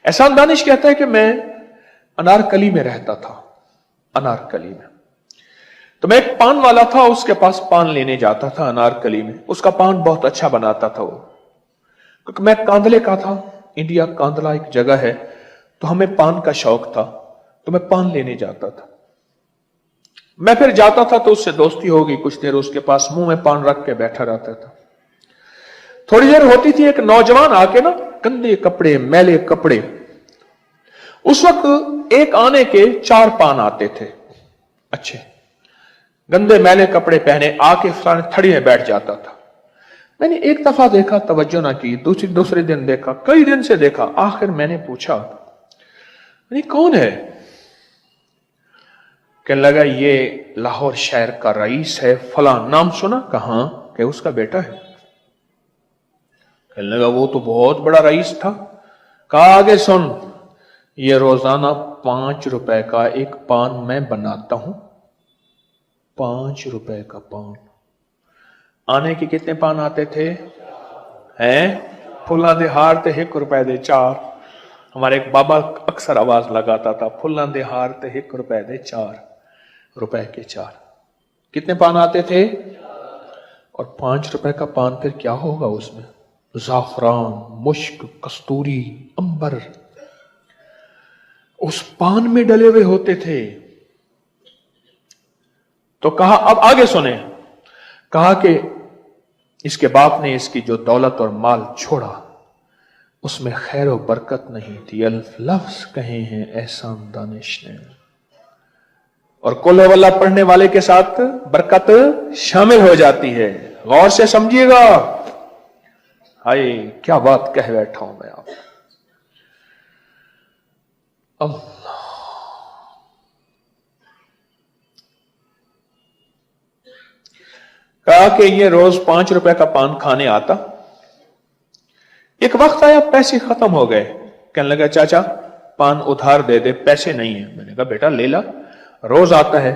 एहसान दानिश कहता है कि मैं अनारकली में रहता था, अनारकली में। तो मैं एक पान वाला था, उसके पास पान लेने जाता था अनारकली में। उसका पान बहुत अच्छा बनाता था वो, क्योंकि मैं कांदले का था, इंडिया कांदला एक जगह है, तो हमें पान का शौक था, तो मैं पान लेने जाता था। मैं फिर जाता था तो उससे दोस्ती हो गई, कुछ देर उसके पास मुंह में पान रख के बैठा रहता था। थोड़ी देर होती थी, एक नौजवान आके ना, गंदे कपड़े, मैले कपड़े, उस वक्त एक आने के 4 पान आते थे अच्छे, गंदे मैले कपड़े पहने, आके थड़ी में बैठ जाता था। मैंने एक दफा देखा, तवज्जो ना की, दूसरे दिन देखा, कई दिन से देखा। आखिर मैंने पूछा, कौन है? कहने लगा ये लाहौर शहर का रईस है, फला। नाम सुना? कहा कि उसका बेटा है। कहने लगा वो तो बहुत बड़ा रईस था। कहा आगे सुन, ये रोजाना 5 रुपए का एक पान मैं बनाता हूं। 5 रुपए का पान। आने के कितने पान आते थे? हैं फुल्ला दे हार ते 1 रुपए दे 4। हमारे एक बाबा अक्सर आवाज लगाता था, फुल्ला दे हार ते 1 रुपए दे 4 रुपए के 4। कितने पान आते थे? और 5 रुपए का पान फिर क्या होगा उसमें? जाफरान, मुश्क, कस्तूरी, अंबर उस पान में डले हुए होते थे। तो कहा, अब आगे सुने, कहा कि इसके बाप ने इसकी जो दौलत और माल छोड़ा उसमें खैर और बरकत नहीं थी। अल्फ लफ्ज कहे हैं एहसान दानिश ने। और कुल वल्ला पढ़ने वाले के साथ बरकत शामिल हो जाती है। गौर से समझिएगा। हाय क्या बात कह बैठा हूं मैं आप। अल्लाह, कहा कि ये रोज 5 रुपए का पान खाने आता। एक वक्त आया पैसे खत्म हो गए। कहने लगा चाचा पान उधार दे दे, पैसे नहीं है। मैंने कहा बेटा ले ला, रोज आता है।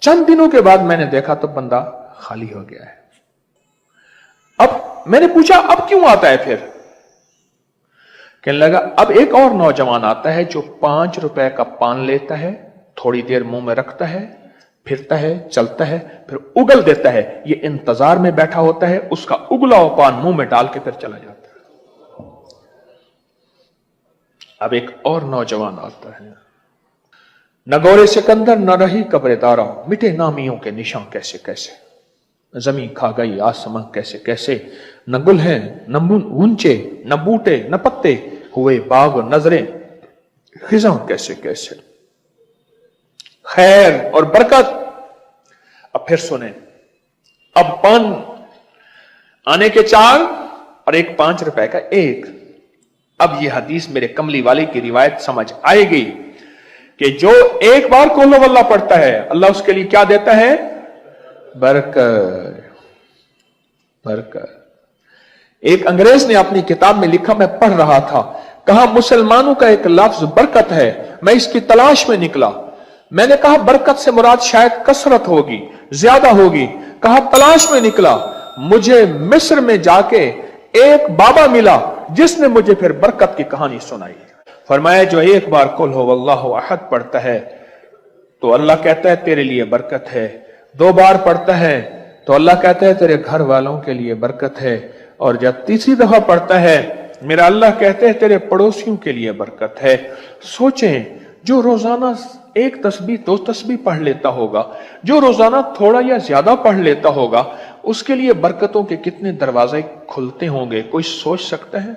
चंद दिनों के बाद मैंने देखा तो बंदा खाली हो गया है। अब मैंने पूछा अब क्यों आता है फिर? कहने लगा अब एक और नौजवान आता है जो 5 रुपए का पान लेता है, थोड़ी देर मुंह में रखता है, फिरता है, चलता है, फिर उगल देता है। ये इंतजार में बैठा होता है, उसका उगला हुआ पान मुंह में डाल के फिर चला जाता है। अब एक और नौजवान आता है, न गौरे सिकंदर न रही कब्रेदारा, मिटे नामियों के निशान कैसे कैसे, जमीन खा गई आसमां कैसे कैसे, न गुल है न गूंचे, न बूटे न पत्ते, हुए बाग नजरें खिजां कैसे कैसे। खैर और बरकत। अब फिर सुने, अब पान आने के 4 और एक 5 रुपए का 1। अब ये हदीस मेरे कमली वाले की रिवायत समझ आएगी कि जो एक बार कोलो वल्ला पढ़ता है अल्लाह उसके लिए क्या देता है? बरकत, बरकत। एक अंग्रेज ने अपनी किताब में लिखा, मैं पढ़ रहा था, कहा मुसलमानों का एक लफ्ज बरकत है, मैं इसकी तलाश में निकला। मैंने कहा बरकत से मुराद शायद कसरत होगी, ज्यादा होगी। कहा तलाश में निकला, मुझे मिस्र में जाके एक बाबा मिला जिसने मुझे फिर बरकत की कहानी सुनाई। फरमाया जो एक बार कुल हो वल्लाहु अहद पढ़ता है तो अल्लाह कहता है तेरे लिए बरकत है। 2 बार पढ़ता है तो अल्लाह कहता है तेरे घर वालों के लिए बरकत है। और जब तीसरी दफा पढ़ता है मेरा अल्लाह कहते हैं तेरे पड़ोसियों के लिए बरकत है। सोचें, जो रोजाना 1 तस्बीह 2 तस्बीह पढ़ लेता होगा, जो रोजाना थोड़ा या ज्यादा पढ़ लेता होगा, उसके लिए बरकतों के कितने दरवाजे खुलते होंगे, कोई सोच सकता है?